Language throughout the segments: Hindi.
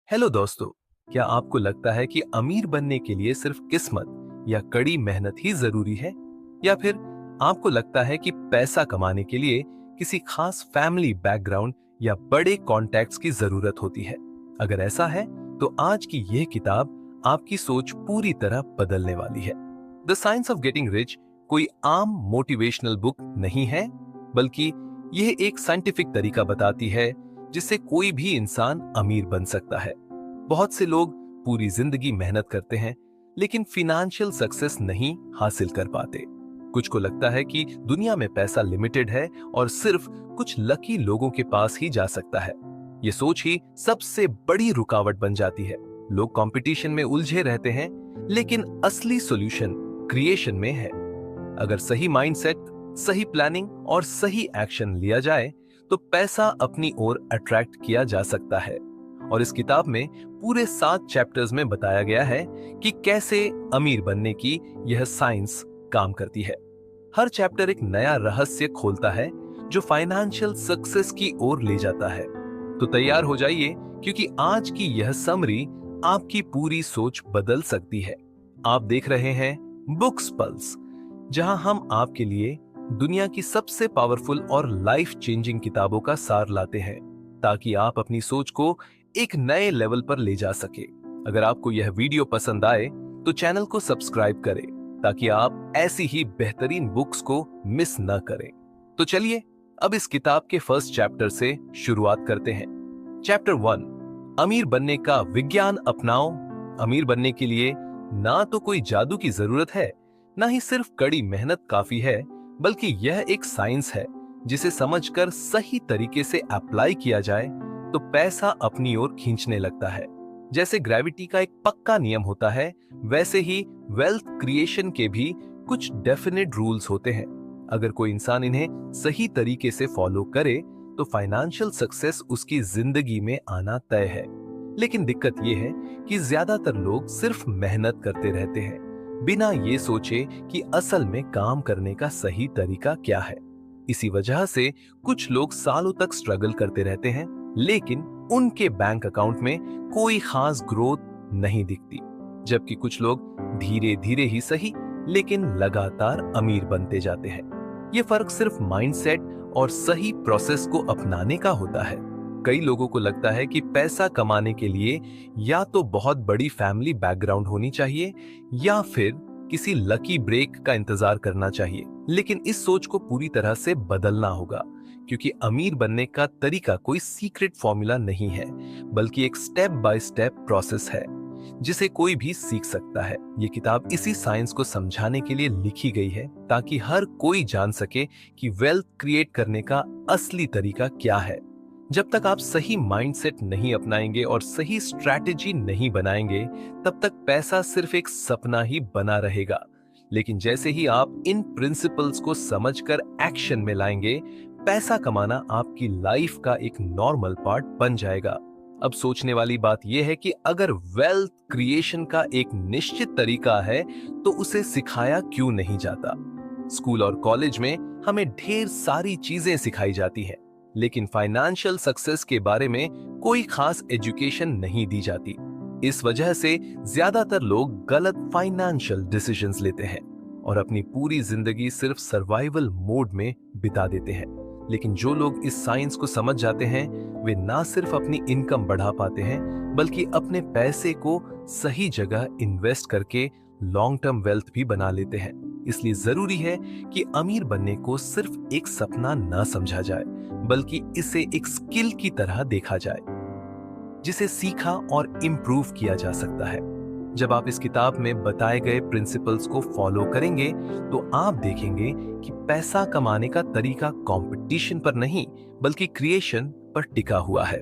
हेलो दोस्तों। क्या आपको लगता है कि अमीर बनने के लिए सिर्फ किस्मत या कड़ी मेहनत ही जरूरी है, या फिर आपको लगता है कि पैसा कमाने के लिए किसी खास फैमिली बैकग्राउंड या बड़े कॉन्टैक्ट्स की जरूरत होती है? अगर ऐसा है तो आज की यह किताब आपकी सोच पूरी तरह बदलने वाली है। The science of getting rich कोई आम मोटिवेशनल बुक नहीं है, बल्कि यह एक साइंटिफिक तरीका बताती है जिससे कोई भी इंसान अमीर बन सकता है। बहुत से लोग पूरी जिंदगी मेहनत करते हैं लेकिन फिनेंशियल सक्सेस नहीं हासिल कर पाते। कुछ को लगता है कि दुनिया में पैसा लिमिटेड है और सिर्फ कुछ लकी लोगों के पास ही जा सकता है। ये सोच ही सबसे बड़ी रुकावट बन जाती है। लोग कंपटीशन में उलझे रहते हैं, लेकिन असली सॉल्यूशन क्रिएशन में है। अगर सही माइंडसेट, सही प्लानिंग और सही एक्शन लिया जाए तो पैसा अपनी ओर अट्रैक्ट किया जा सकता है। और इस किताब में पूरे 7 चैप्टर्स में बताया गया है कि कैसे अमीर बनने की यह साइंस काम करती है। हर चैप्टर एक नया रहस्य खोलता है जो फाइनेंशियल सक्सेस की ओर ले जाता है। तो तैयार हो जाइए, क्योंकि आज की यह समरी आपकी पूरी सोच बदल सकती है। आप देख रहे हैं बुक्स पल्स, जहां हम आपके लिए दुनिया की सबसे पावरफुल और लाइफ चेंजिंग किताबों का सार लाते हैं, ताकि आप अपनी सोच को एक नए लेवल पर ले जा सके। अगर आपको यह वीडियो पसंद आए तो चैनल को सब्सक्राइब करें, ताकि आप ऐसी ही बेहतरीन बुक्स को मिस न करें। तो चलिए अब इस किताब के फर्स्ट चैप्टर से शुरुआत करते हैं। चैप्टर 1, अमीर बनने का विज्ञान अपनाओ। अमीर बनने के लिए ना तो कोई जादू की जरूरत है, ना ही सिर्फ कड़ी मेहनत काफी है, बल्कि यह एक साइंस है जिसे समझकर सही तरीके से अप्लाई किया जाए तो पैसा अपनी ओर खींचने लगता है। जैसे ग्रेविटी का एक पक्का नियम होता है, वैसे ही वेल्थ क्रिएशन के भी कुछ डेफिनेट रूल्स होते हैं। अगर कोई इंसान इन्हें सही तरीके से फॉलो करे तो फाइनेंशियल सक्सेस उसकी जिंदगी में आना तय है। लेकिन दिक्कत यह है कि ज्यादातर लोग सिर्फ मेहनत करते रहते हैं, बिना ये सोचे कि असल में काम करने का सही तरीका क्या है। इसी वजह से कुछ लोग सालों तक स्ट्रगल करते रहते हैं, लेकिन उनके बैंक अकाउंट में कोई खास ग्रोथ नहीं दिखती। जबकि कुछ लोग धीरे धीरे ही सही, लेकिन लगातार अमीर बनते जाते हैं। ये फर्क सिर्फ माइंडसेट और सही प्रोसेस को अपनाने का होता है। कई लोगों को लगता है कि पैसा कमाने के लिए या तो बहुत बड़ी फैमिली बैकग्राउंड होनी चाहिए या फिर किसी लकी ब्रेक का इंतजार करना चाहिए। लेकिन इस सोच को पूरी तरह से बदलना होगा, क्योंकि अमीर बनने का तरीका कोई सीक्रेट फॉर्मूला नहीं है, बल्कि एक स्टेप बाय स्टेप प्रोसेस है जिसे कोई भी सीख सकता है। ये किताब इसी साइंस को समझाने के लिए लिखी गई है, ताकि हर कोई जान सके कि वेल्थ क्रिएट करने का असली तरीका क्या है। जब तक आप सही माइंडसेट नहीं अपनाएंगे और सही स्ट्रैटेजी नहीं बनाएंगे, तब तक पैसा सिर्फ एक सपना ही बना रहेगा। लेकिन जैसे ही आप इन प्रिंसिपल्स को समझकर एक्शन में लाएंगे, पैसा कमाना आपकी लाइफ का एक नॉर्मल पार्ट बन जाएगा। अब सोचने वाली बात यह है कि अगर वेल्थ क्रिएशन का एक निश्चित तरीका है तो उसे सिखाया क्यों नहीं जाता? स्कूल और कॉलेज में हमें ढेर सारी चीजें सिखाई जाती हैं, लेकिन फाइनेंशियल सक्सेस के बारे में कोई खास एजुकेशन नहीं दी जाती। इस वजह से ज्यादातर लोग गलत फाइनेंशियल डिसीजंस लेते हैं और अपनी पूरी जिंदगी सिर्फ सर्वाइवल मोड में बिता देते हैं। लेकिन जो लोग इस साइंस को समझ जाते हैं, वे ना सिर्फ अपनी इनकम बढ़ा पाते हैं, बल्कि अपने पैसे को सही जगह इन्वेस्ट करके लॉन्ग टर्म वेल्थ भी बना लेते हैं। इसलिए जरूरी है कि अमीर बनने को सिर्फ एक सपना ना समझा जाए, बल्कि इसे एक स्किल की तरह देखा जाए, जिसे सीखा और इम्प्रूव किया जा सकता है। जब आप इस किताब में बताए गए प्रिंसिपल्स को फॉलो करेंगे तो आप देखेंगे कि पैसा कमाने का तरीका कंपटीशन पर नहीं, बल्कि क्रिएशन पर टिका हुआ है।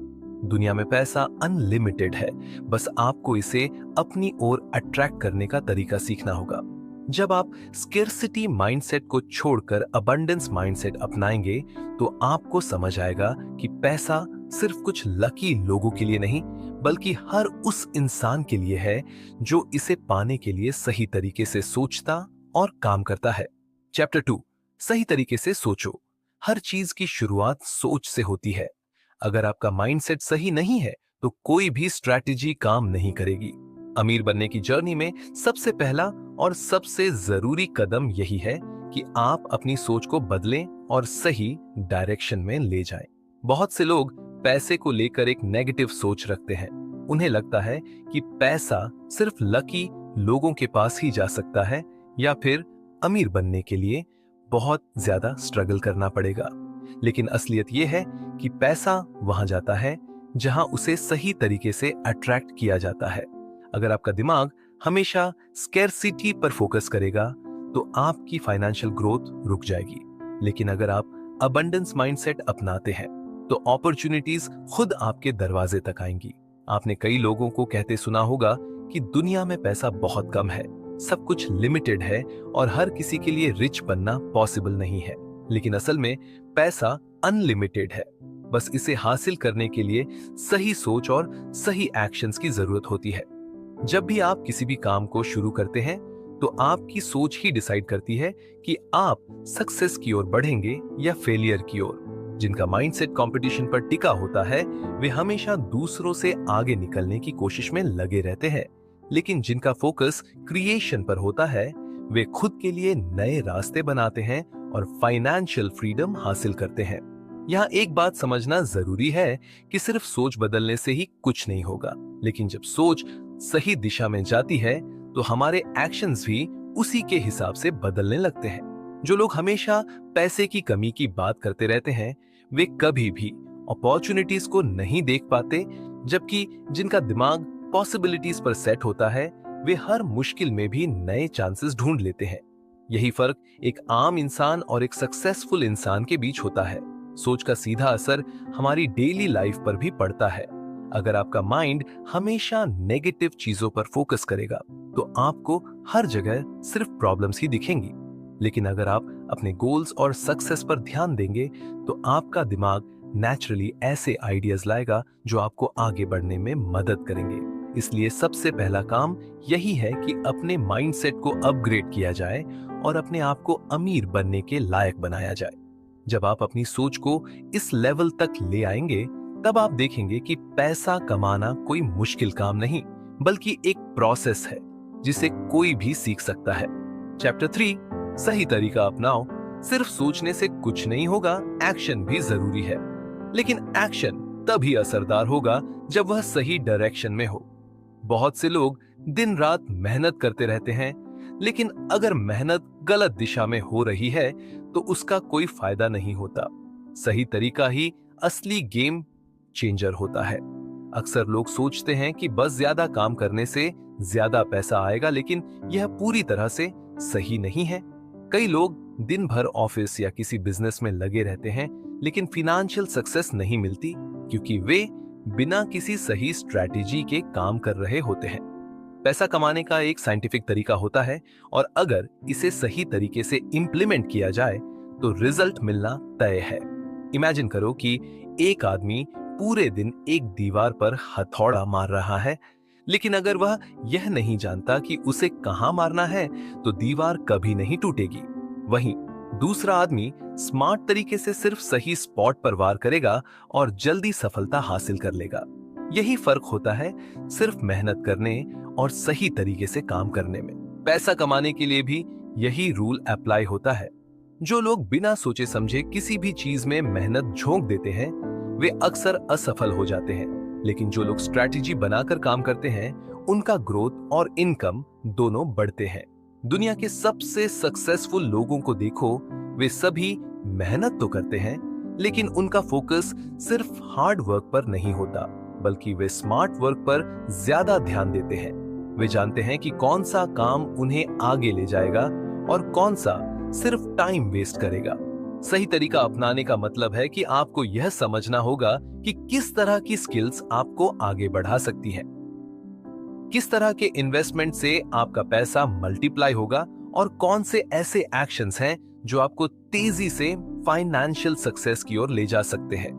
दुनिया में पैसा अनलिमिटेड है, बस आपको इसे अपनी ओर अट्रैक्ट करने का तरीका सीखना होगा। जब आप स्केर्सिटी माइंडसेट को छोड़कर अबंडेंस माइंडसेट अपनाएंगे तो आपको समझ आएगा कि पैसा सिर्फ कुछ लकी लोगों के लिए नहीं, बल्कि हर उस इंसान के लिए है जो इसे पाने के लिए सही तरीके से सोचता और काम करता है। चैप्टर 2, सही तरीके से सोचो। हर चीज की शुरुआत सोच से होती है। अगर आपका माइंडसेट सही नहीं है तो कोई भी स्ट्रैटेजी काम नहीं करेगी। अमीर बनने की जर्नी में सबसे पहला और सबसे जरूरी कदम यही है कि आप अपनी सोच को बदलें और सही डायरेक्शन में ले जाएं। बहुत से लोग पैसे को लेकर एक नेगेटिव सोच रखते हैं। उन्हें लगता है कि पैसा सिर्फ लकी लोगों के पास ही जा सकता है या फिर अमीर बनने के लिए बहुत ज्यादा स्ट्रगल करना पड़ेगा। लेकिन असलियत यह है कि पैसा वहां जाता है जहां उसे सही तरीके से अट्रैक्ट किया जाता है। अगर आपका दिमाग हमेशा स्कैरसिटी पर फोकस करेगा तो आपकी फाइनेंशियल ग्रोथ रुक जाएगी। लेकिन अगर आप अबंडेंस माइंडसेट अपनाते हैं तो अपॉर्चुनिटीज खुद आपके दरवाजे तक आएंगी। आपने कई लोगों को कहते सुना होगा कि दुनिया में पैसा बहुत कम है, सब कुछ लिमिटेड है और हर किसी के लिए रिच बनना पॉसिबल नहीं है। लेकिन असल में पैसा अनलिमिटेड है। बस इसे हासिल करने के लिए सही सोच और सही एक्शंस की जरूरत होती है। जब भी आप किसी भी काम को शुरू करते हैं तो आपकी सोच ही डिसाइड करती है कि आप सक्सेस की ओर बढ़ेंगे या फेलियर की ओर। जिनका माइंडसेट कंपटीशन पर टिका होता है वे हमेशा दूसरों से आगे निकलने की कोशिश में लगे रहते हैं। लेकिन जिनका फोकस क्रिएशन पर होता है वे खुद के लिए नए रास्ते बनाते हैं और फाइनेंशियल फ्रीडम हासिल करते हैं। यहाँ एक बात समझना जरूरी है कि सिर्फ सोच बदलने से ही कुछ नहीं होगा, लेकिन जब सोच सही दिशा में जाती है तो हमारे एक्शंस भी उसी के हिसाब से बदलने लगते हैं। जो लोग हमेशा पैसे की कमी की बात करते रहते हैं वे कभी भी अपॉर्चुनिटीज को नहीं देख पाते, जबकि जिनका दिमाग पॉसिबिलिटीज पर सेट होता है वे हर मुश्किल में भी नए चांसेस ढूंढ लेते हैं। यही फर्क एक आम इंसान और एक सक्सेसफुल इंसान के बीच होता है। सोच का सीधा असर हमारी डेली लाइफ पर भी पड़ता है। अगर आपका माइंड हमेशा नेगेटिव चीजों पर फोकस करेगा तो आपको हर जगह सिर्फ प्रॉब्लम्स ही दिखेंगी। लेकिन अगर आप अपने गोल्स और सक्सेस पर ध्यान देंगे तो आपका दिमाग नेचुरली ऐसे आइडियाज लाएगा जो आपको आगे बढ़ने में मदद करेंगे। इसलिए सबसे पहला काम यही है कि अपने माइंडसेट को अपग्रेड किया जाए और अपने आप को अमीर बनने के लायक बनाया जाए। जब आप अपनी सोच को इस लेवल तक ले आएंगे तब आप देखेंगे कि पैसा कमाना कोई मुश्किल काम नहीं बल्कि एक प्रोसेस है जिसे कोई भी सीख सकता है। चैप्टर 3 सही तरीका अपनाओ। सिर्फ सोचने से कुछ नहीं होगा, एक्शन भी जरूरी है। लेकिन एक्शन तभी असरदार होगा जब वह सही डायरेक्शन में हो। बहुत से लोग दिन रात मेहनत करते रहते हैं, लेकिन अगर मेहनत गलत दिशा में हो रही है तो उसका कोई फायदा नहीं होता। सही तरीका ही असली गेम चेंजर होता है। अक्सर लोग सोचते हैं कि बस ज्यादा काम करने से ज्यादा पैसा आएगा, लेकिन यह पूरी तरह से सही नहीं है। कई लोग दिन भर ऑफिस या किसी बिजनेस में लगे रहते हैं लेकिन फाइनेंशियल सक्सेस नहीं मिलती क्योंकि वे बिना किसी सही स्ट्रैटेजी के काम कर रहे होते हैं। पैसा कमाने का एक साइंटिफिक तरीका होता है और अगर इसे सही तरीके से इंप्लीमेंट किया जाए तो रिजल्ट मिलना तय है। इमेजिन करो कि एक आदमी पूरे दिन एक दीवार पर हथौड़ा मार रहा है, लेकिन अगर वह यह नहीं जानता कि उसे कहां मारना है तो दीवार कभी नहीं टूटेगी। वहीं दूसरा आदमी स्मार्ट तरीके से सिर्फ सही स्पॉट पर वार करेगा और जल्दी सफलता हासिल कर लेगा। यही फर्क होता है सिर्फ मेहनत करने और सही तरीके से काम करने में। पैसा कमाने के लिए भी यही रूल अप्लाई होता है। जो लोग बिना सोचे समझे किसी भी चीज में मेहनत झोंक देते हैं वे अक्सर असफल हो जाते हैं, लेकिन जो लोग स्ट्रैटेजी बनाकर काम करते हैं उनका ग्रोथ और इनकम दोनों बढ़ते हैं। दुनिया के सबसे सक्सेसफुल लोगों को देखो, वे सभी मेहनत तो करते हैं लेकिन उनका फोकस सिर्फ हार्ड वर्क पर नहीं होता बल्कि वे स्मार्ट वर्क पर ज्यादा ध्यान देते हैं। वे जानते हैं कि कौन सा काम उन्हें आगे ले जाएगा और कौन सा सिर्फ टाइम वेस्ट करेगा। सही तरीका अपनाने का मतलब है कि आपको यह समझना होगा कि किस तरह की स्किल्स आपको आगे बढ़ा सकती हैं, किस तरह के इन्वेस्टमेंट से आपका पैसा मल्टीप्लाई होगा और कौन से ऐसे एक्शंस हैं जो आपको तेजी से फाइनेंशियल सक्सेस की ओर ले जा सकते हैं।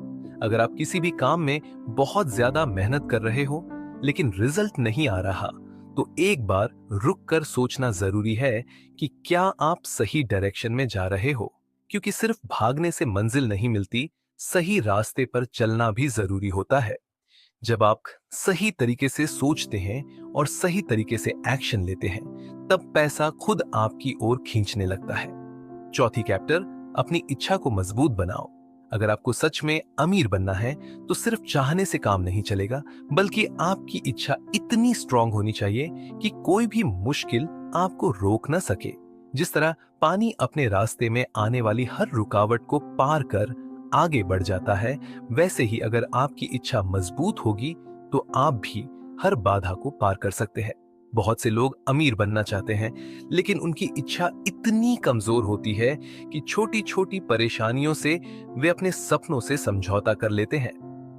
अगर आप किसी भी काम में बहुत ज्यादा मेहनत कर रहे हो लेकिन रिजल्ट नहीं आ रहा तो एक बार रुक कर सोचना जरूरी है कि क्या आप सही डायरेक्शन में जा रहे हो, क्योंकि सिर्फ भागने से मंजिल नहीं मिलती, सही रास्ते पर चलना भी जरूरी होता है। जब आप सही तरीके से सोचते हैं और सही तरीके से एक्शन लेते हैं, तब पैसा खुद आपकी ओर खींचने लगता है। चौथी कैप्टर, अपनी इच्छा को मजबूत बनाओ। अगर आपको सच में अमीर बनना है, तो सिर्फ चाहने से काम नहीं चलेगा, बल्कि आपकी इच्छा इतनी स्ट्रांग होनी चाहिए कि कोई भी मुश्किल आपको रोक न सके। जिस तरह पानी अपने रास्ते में आने वाली हर रुकावट को पार कर आगे बढ़ जाता है, वैसे ही अगर आपकी इच्छा मजबूत होगी, तो आप भी हर बाधा को पार कर सकते हैं। बहुत से लोग अमीर बनना चाहते हैं, लेकिन उनकी इच्छा इतनी कमजोर होती है कि छोटी छोटी परेशानियों से वे अपने सपनों से समझौता कर लेते हैं।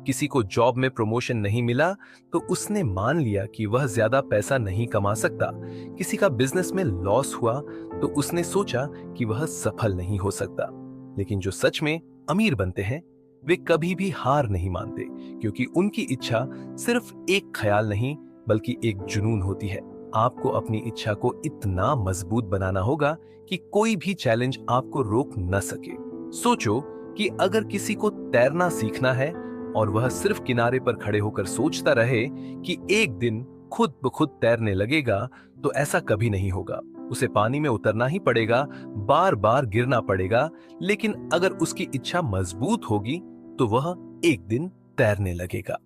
किसी को जॉब में प्रमोशन नहीं मिला, तो उसने मान लिया कि वह ज्यादा पैसा नहीं कमा सकता। किसी का बिजनेस में लॉस हुआ, तो उसने सोचा कि वह सफल नहीं हो सकता। लेकिन जो सच में अमीर बनते हैं, वे कभी भी हार नहीं मानते, क्योंकि उनकी इच्छा सिर्फ एक ख्याल नहीं, बल्कि एक जुनून होती है। आपको अपनी इच्छा को इतना मजबूत बनाना होगा कि कोई भी चैलेंज आपको रोक न सके। सोचो कि अगर किसी को तैरना सीखना है और वह सिर्फ किनारे पर खड़े होकर सोचता रहे कि एक दिन खुद ब खुद तैरने लगेगा, तो ऐसा कभी नहीं होगा। उसे पानी में उतरना ही पड़ेगा, बार बार गिरना पड़ेगा। लेकिन अगर उसकी इच्छा मजबूत होगी, तो वह एक दिन तैरने लगेगा।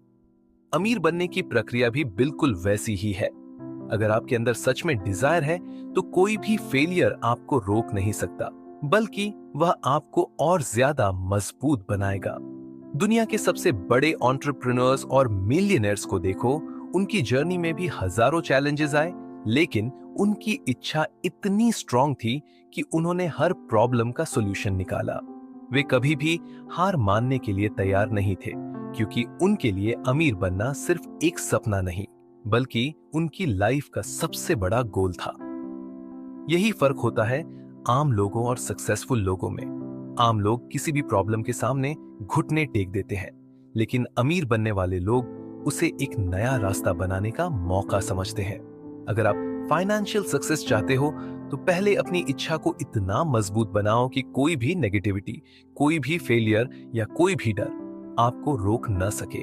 अमीर बनने की प्रक्रिया भी बिल्कुल वैसी ही है। अगर आपके अंदर सच में डिजायर है, तो कोई भी फेलियर आपको रोक नहीं सकता, बल्कि वह आपको और ज्यादा मजबूत बनाएगा। दुनिया के सबसे बड़े एंटरप्रेन्योर्स और मिलियनेयर्स को देखो, उनकी जर्नी में भी हजारों चैलेंजेस आए, लेकिन उनकी इच्छा इतनी स्ट्रांग थी कि उन्होंने हर प्रॉब्लम का सॉल्यूशन निकाला। वे कभी भी हार मानने के लिए तैयार नहीं थे, क्योंकि उनके लिए अमीर बनना सिर्फ एक सपना नहीं, बल्कि उनकी लाइफ का सबसे बड़ा गोल था। यही फर्क होता है आम लोगों और सक्सेसफुल लोगों में। आम लोग किसी भी प्रॉब्लम के सामने घुटने टेक देते हैं, लेकिन अमीर बनने वाले लोग उसे एक नया रास्ता बनाने का मौका समझते हैं। अगर आप फाइनेंशियल सक्सेस चाहते हो, तो पहले अपनी इच्छा को इतना मजबूत बनाओ कि कोई भी नेगेटिविटी, कोई भी फेलियर या कोई भी डर आपको रोक न सके।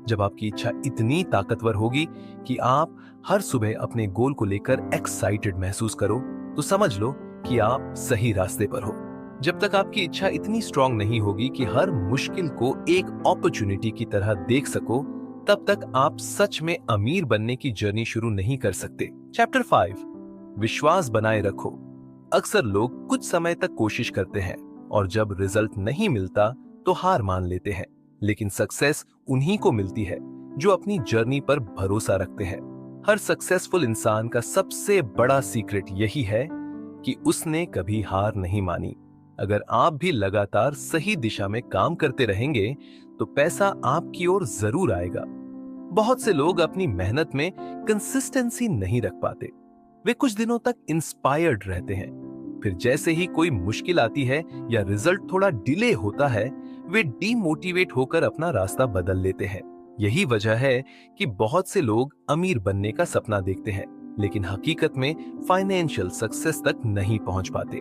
जब आपकी इच्छा इतनी ताकतवर होगी कि आप हर सुबह अपने गोल को लेकर एक्साइटेड महसूस करो, तो समझ लो कि आप सही रास्ते पर हो। जब तक आपकी इच्छा इतनी स्ट्रांग नहीं होगी कि हर मुश्किल को एक अपॉर्चुनिटी की तरह देख सको, तब तक आप सच में अमीर बनने की जर्नी शुरू नहीं कर सकते। चैप्टर 5, विश्वास बनाए रखो। अक्सर लोग कुछ समय तक कोशिश करते हैं और जब रिजल्ट नहीं मिलता, तो हार मान लेते हैं। लेकिन सक्सेस उन्हीं को मिलती है जो अपनी जर्नी पर भरोसा रखते हैं। हर सक्सेसफुल इंसान का सबसे बड़ा सीक्रेट यही है कि उसने कभी हार नहीं मानी। अगर आप भी लगातार सही दिशा में काम करते रहेंगे, तो पैसा आपकी ओर जरूर आएगा। बहुत से लोग अपनी मेहनत में कंसिस्टेंसी नहीं रख पाते। वे कुछ दिनों तक इंस्पायर्ड रहते हैं, फिर जैसे ही कोई मुश्किल आती है या रिजल्ट थोड़ा डिले होता है, वे डीमोटिवेट होकर अपना रास्ता बदल लेते हैं। यही वजह है कि बहुत से लोग अमीर बनने का सपना देखते हैं, लेकिन हकीकत में फाइनेंशियल सक्सेस तक नहीं पहुंच पाते।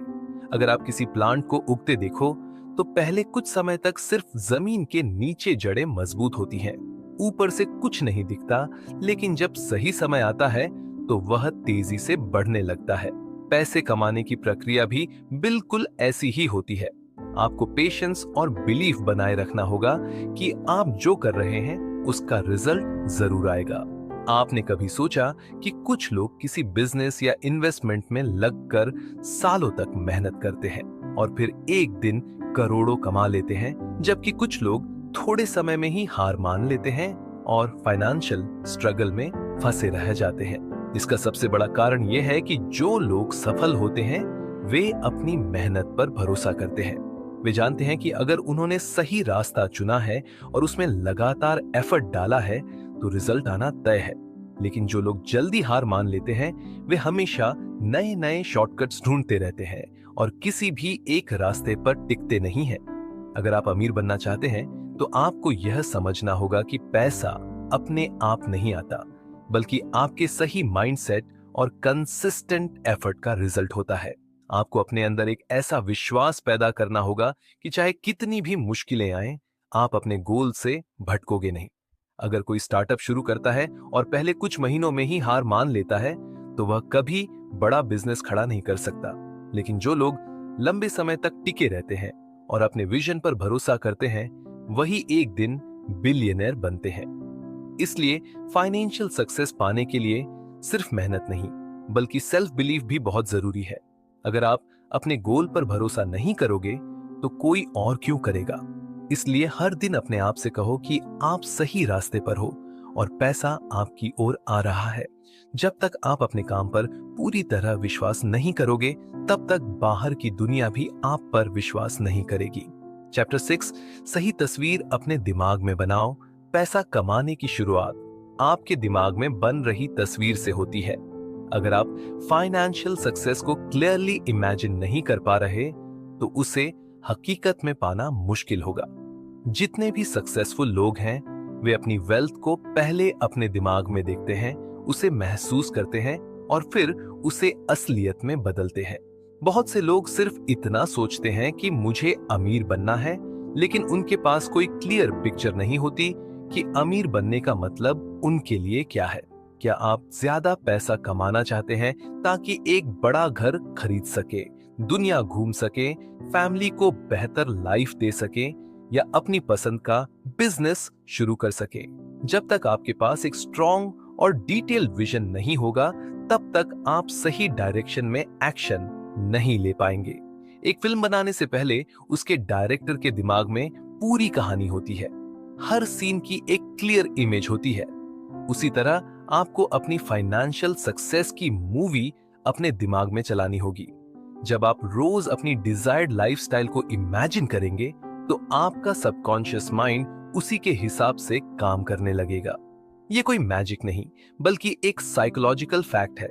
अगर आप किसी प्लांट को उगते देखो, तो पहले कुछ समय तक सिर्फ जमीन के नीचे जड़ें मजबूत होती हैं, ऊपर से कुछ नहीं दिखता। लेकिन जब सही समय आता है, तो वह तेजी से बढ़ने लगता है। पैसे कमाने की प्रक्रिया भी बिल्कुल ऐसी ही होती है। आपको पेशेंस और बिलीफ बनाए रखना होगा कि आप जो कर रहे हैं, उसका रिजल्ट जरूर आएगा। आपने कभी सोचा कि कुछ लोग किसी बिजनेस या इन्वेस्टमेंट में लगकर सालों तक मेहनत करते हैं और फिर एक दिन करोड़ों कमा लेते हैं, जबकि कुछ लोग थोड़े समय में ही हार मान लेते हैं और फाइनेंशियल स्ट्रगल में फंसे रह जाते हैं। इसका सबसे बड़ा कारण यह है कि जो लोग सफल होते हैं, वे अपनी मेहनत पर भरोसा करते हैं। वे जानते हैं कि अगर उन्होंने सही रास्ता चुना है और उसमें लगातार एफर्ट डाला है, तो रिजल्ट आना तय है। लेकिन जो लोग जल्दी हार मान लेते हैं, वे हमेशा नए नए शॉर्टकट्स ढूंढते रहते हैं और किसी भी एक रास्ते पर टिकते नहीं हैं। अगर आप अमीर बनना चाहते हैं, तो आपको यह समझना होगा कि पैसा अपने आप नहीं आता, बल्कि आपके सही माइंडसेट और कंसिस्टेंट एफर्ट का रिजल्ट होता है। आपको अपने अंदर एक ऐसा विश्वास पैदा करना होगा कि चाहे कितनी भी मुश्किलें आएं, आप अपने गोल से भटकोगे नहीं। अगर कोई स्टार्टअप शुरू करता है और पहले कुछ महीनों में ही हार मान लेता है तो वह कभी बड़ा बिजनेस खड़ा नहीं कर सकता। लेकिन जो लोग लंबे समय तक टिके रहते हैं और अपने विजन पर भरोसा करते हैं, वही एक दिन बिलियनर बनते हैं। इसलिए फाइनेंशियल सक्सेस पाने के लिए सिर्फ मेहनत नहीं, बल्कि सेल्फ बिलीफ भी बहुत जरूरी है। अगर आप अपने गोल पर भरोसा नहीं करोगे तो कोई और क्यों करेगा। इसलिए हर दिन अपने आप से कहो कि आप सही रास्ते पर हो और पैसा आपकी ओर आ रहा है। जब तक आप अपने काम पर पूरी तरह विश्वास नहीं करोगे, तब तक बाहर की दुनिया भी आप पर विश्वास नहीं करेगी। चैप्टर 6, सही तस्वीर अपने दिमाग में बनाओ। पैसा कमाने की शुरुआत आपके दिमाग में बन रही तस्वीर से होती है। अगर आप फाइनेंशियल सक्सेस को क्लियरली इमेजिन नहीं कर पा रहे तो उसे हकीकत में पाना मुश्किल होगा। जितने भी सक्सेसफुल लोग हैं, वे अपनी वेल्थ को पहले अपने दिमाग में देखते हैं, उसे महसूस करते हैं और फिर उसे असलियत में बदलते हैं। बहुत से लोग सिर्फ इतना सोचते हैं कि मुझे अमीर बनना है, लेकिन उनके पास कोई क्लियर पिक्चर नहीं होती कि अमीर बनने का मतलब उनके लिए क्या है। क्या आप ज्यादा पैसा कमाना चाहते हैं ताकि एक बड़ा घर खरीद सके, दुनिया घूम सके, फैमिली को बेहतर लाइफ दे सके, या अपनी पसंद का बिजनेस शुरू कर सके? जब तक आपके पास एक स्ट्रॉन्ग और डिटेल्ड विजन नहीं होगा, तब तक आप सही डायरेक्शन में एक्शन नहीं ले पाएंगे। एक फिल्म बनाने से पहले उसके डायरेक्टर के दिमाग में पूरी कहानी होती है, हर सीन की एक क्लियर इमेज होती है। उसी तरह आपको अपनी फाइनेंशियल सक्सेस की मूवी अपने दिमाग में चलानी होगी। जब आप रोज अपनी डिजायर्ड लाइफस्टाइल को इमेजिन करेंगे तो आपका सबकॉन्शियस माइंड उसी के हिसाब से काम करने लगेगा। यह कोई मैजिक नहीं, बल्कि एक साइकोलॉजिकल फैक्ट है।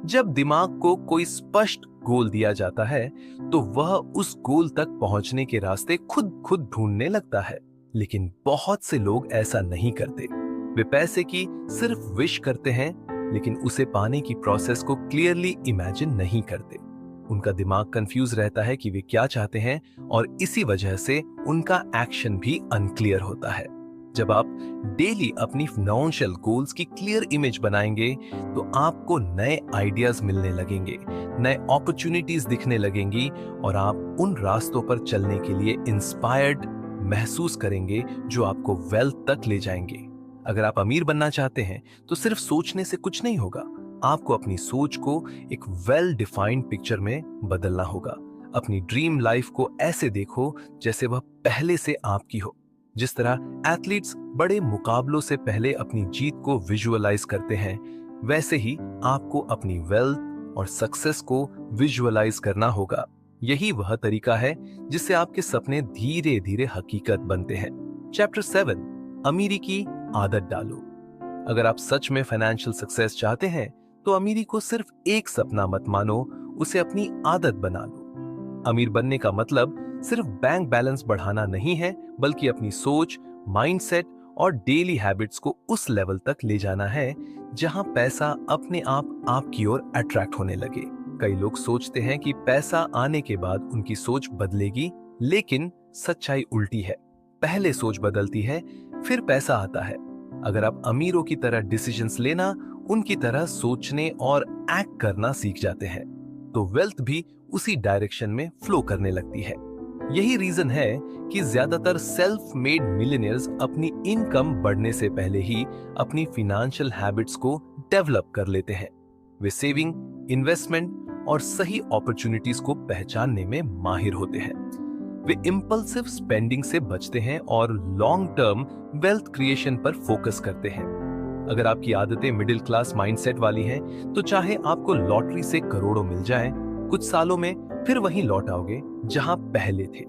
जब दिमाग को कोई स्पष्ट गोल दिया जाता है तो वह उस गोल तक पहुंचने के रास्ते खुद खुद ढूंढने लगता है। लेकिन बहुत से लोग ऐसा नहीं करते। वे पैसे की सिर्फ विश करते हैं, लेकिन उसे पाने की प्रोसेस को क्लियरली इमेजिन नहीं करते। उनका दिमाग कंफ्यूज रहता है कि वे क्या चाहते हैं और इसी वजह से उनका एक्शन भी अनक्लियर होता है। जब आप डेली अपनी फाइनेंशियल गोल्स की क्लियर इमेज बनाएंगे तो आपको नए आइडियाज मिलने लगेंगे, नए अपॉर्चुनिटीज दिखने लगेंगी और आप उन रास्तों पर चलने के लिए इंस्पायर्ड महसूस करेंगे जो आपको वेल्थ तक ले जाएंगे। अगर आप अमीर बनना चाहते हैं तो सिर्फ सोचने से कुछ नहीं होगा। आपको अपनी सोच को एक वेल डिफाइंड पिक्चर में बदलना होगा। अपनी ड्रीम लाइफ को ऐसे देखो जैसे वह पहले से आपकी हो। जिस तरह एथलीट्स बड़े मुकाबलों से पहले अपनी जीत को विजुअलाइज करते हैं, वैसे ही आपको अपनी वेल्थ और सक्सेस को विजुअलाइज करना होगा। यही वह तरीका है जिससे आपके सपने धीरे धीरे हकीकत बनते हैं। चैप्टर 7, अमीरी की आदत डालो। अगर आप सच में फाइनेंशियल सक्सेस चाहते हैं तो अमीरी को सिर्फ एक सपना मत मानो, उसे अपनी आदत बना लो। अमीर बनने का मतलब सिर्फ बैंक बैलेंस बढ़ाना नहीं है, बल्कि अपनी सोच, माइंडसेट और डेली हैबिट्स को उस लेवल तक ले जाना है जहां पैसा अपने आप आपकी ओर अट्रैक्ट होने लगे। कई लोग सोचते हैं कि पैसा आने के बाद उनकी सोच बदलेगी, लेकिन सच्चाई उल्टी है। पहले सोच बदलती है, फिर पैसा आता है। अगर आप अमीरों की तरह डिसीजंस लेना, उनकी तरह सोचने और एक्ट करना सीख जाते हैं, तो वेल्थ भी उसी डायरेक्शन में फ्लो करने लगती है। यही रीजन है कि ज्यादातर सेल्फ मेड मिलियनियर्स अपनी इनकम बढ़ने से पहले ही अपनी फाइनेंशियल हैबिट्स को डेवलप कर लेते हैं। वे सेविंग, इन्वेस्टमेंट और सही अपॉर्चुनिटीज को पहचानने में माहिर होते हैं। वे इंपल्सिव स्पेंडिंग से बचते हैं और लॉन्ग टर्म वेल्थ क्रिएशन पर फोकस करते हैं। अगर आपकी आदतें मिडिल क्लास माइंडसेट वाली हैं, तो चाहे आपको लॉटरी से करोड़ों मिल जाएं, कुछ सालों में फिर वहीं लौट आओगे जहां पहले थे।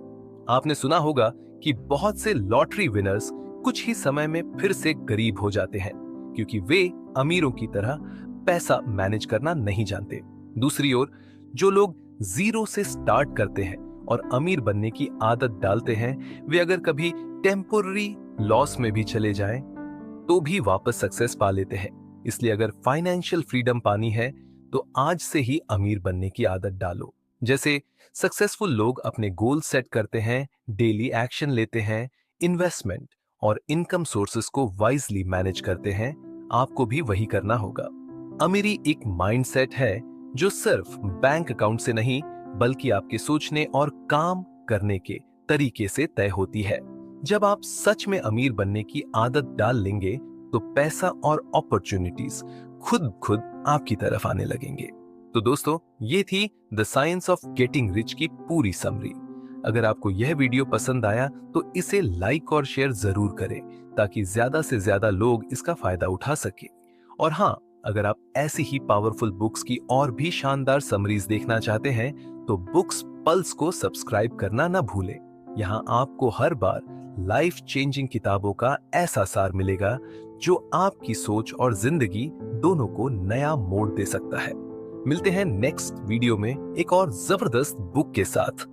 आपने सुना होगा कि बहुत से लॉटरी विनर्स कुछ ही समय में फिर से गरीब हो जाते हैं, क्योंकि वे अमीरों की तरह पैसा मैनेज करना नहीं जानते। दूसरी ओर जो लोग जीरो से स्टार्ट करते हैं और अमीर बनने की आदत डालते हैं, वे अगर कभी टेम्पोररी लॉस में भी चले जाएं, तो भी वापस सक्सेस पा लेते हैं। इसलिए अगर फाइनेंशियल फ्रीडम पानी है तो आज से ही अमीर बनने की आदत डालो। जैसे सक्सेसफुल लोग अपने गोल सेट करते हैं, डेली एक्शन लेते हैं, इन्वेस्टमेंट और इनकम सोर्सेस को वाइजली मैनेज करते हैं, आपको भी वही करना होगा। अमीरी एक माइंडसेट है जो सिर्फ बैंक अकाउंट से नहीं बल्कि आपके सोचने और काम करने के तरीके से तय होती है। जब आप सच में अमीर बनने की आदत डाल लेंगे तो पैसा और अपॉर्चुनिटीज खुद खुद आपकी तरफ आने लगेंगे। तो दोस्तों, ये थी the science of getting rich की पूरी समरी। अगर आपको यह वीडियो पसंद आया तो इसे लाइक और शेयर जरूर करें ताकि ज्यादा से ज्यादा लोग इसका फायदा उठा सके। और हाँ, अगर आप ऐसी ही पावरफुल बुक्स की और भी शानदार समरीज देखना चाहते हैं तो बुक्स पल्स को सब्सक्राइब करना ना भूलें। यहाँ आपको हर बार लाइफ चेंजिंग किताबों का ऐसा सार मिलेगा जो आपकी सोच और जिंदगी दोनों को नया मोड़ दे सकता है। मिलते हैं नेक्स्ट वीडियो में एक और जबरदस्त बुक के साथ।